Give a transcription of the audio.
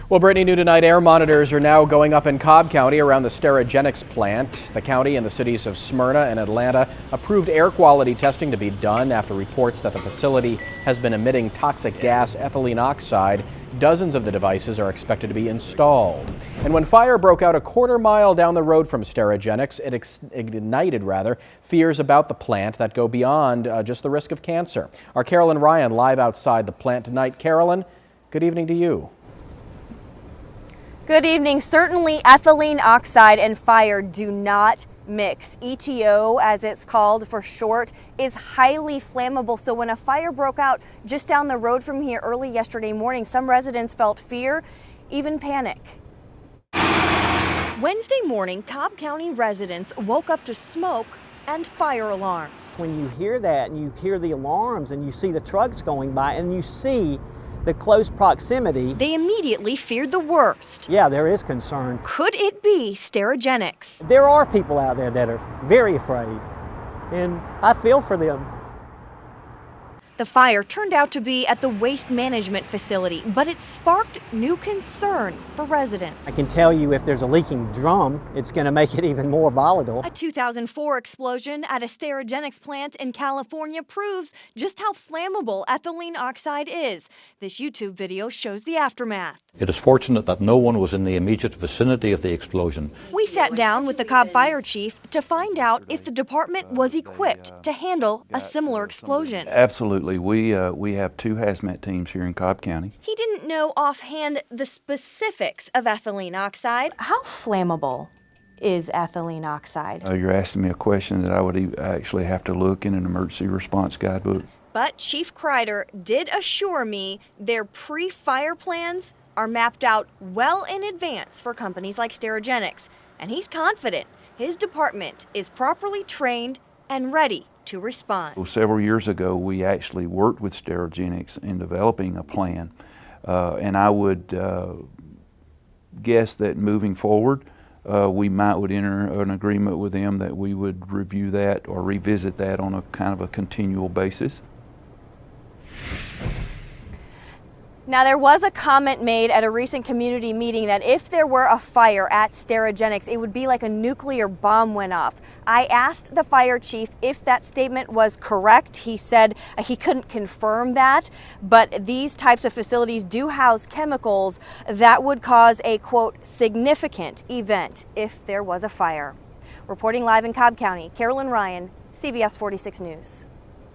Well, Brittany, new tonight, air monitors are now going up in Cobb County around the Sterigenics plant. The county and the cities of Smyrna and Atlanta approved air quality testing to be done after reports that the facility has been emitting toxic gas ethylene oxide. Dozens of the devices are expected to be installed. And when fire broke out a quarter-mile down the road from Sterigenics, it ignited fears about the plant that go beyond just the risk of cancer. Our Carolyn Ryan live outside the plant tonight. Carolyn, good evening to you. Good evening. Certainly ethylene oxide and fire do not mix. ETO, as it's called for short, is highly flammable. So when a fire broke out just down the road from here early yesterday morning, some residents felt fear, even panic. Wednesday morning, Cobb County residents woke up to smoke and fire alarms. When you hear that and you hear the alarms and you see the trucks going by and you see the close proximity, they immediately feared the worst. Yeah, there is concern. Could it be Sterigenics? There are people out there that are very afraid, and I feel for them. The fire turned out to be at the waste management facility, but it sparked new concern for residents. I can tell you if there's a leaking drum, it's going to make it even more volatile. A 2004 explosion at a Sterigenics plant in California proves just how flammable ethylene oxide is. This YouTube video shows the aftermath. It is fortunate that no one was in the immediate vicinity of the explosion. We sat down with the Cobb Fire Chief to find out if the department was equipped to handle a similar explosion. Absolutely. We have two hazmat teams here in Cobb County. He didn't know offhand the specifics of ethylene oxide. How flammable is ethylene oxide? You're asking me a question that I would actually have to look in an emergency response guidebook. But Chief Kreider did assure me their pre-fire plans are mapped out well in advance for companies like Sterigenics, and he's confident his department is properly trained and ready to respond. Well, several years ago, we actually worked with Sterigenics in developing a plan, and I would guess that moving forward, we would enter an agreement with them that we would review that or revisit that on a kind of a continual basis. Now, there was a comment made at a recent community meeting that if there were a fire at Sterigenics, it would be like a nuclear bomb went off. I asked the fire chief if that statement was correct. He said he couldn't confirm that, but these types of facilities do house chemicals that would cause a, quote, significant event if there was a fire. Reporting live in Cobb County, Carolyn Ryan, CBS 46 News.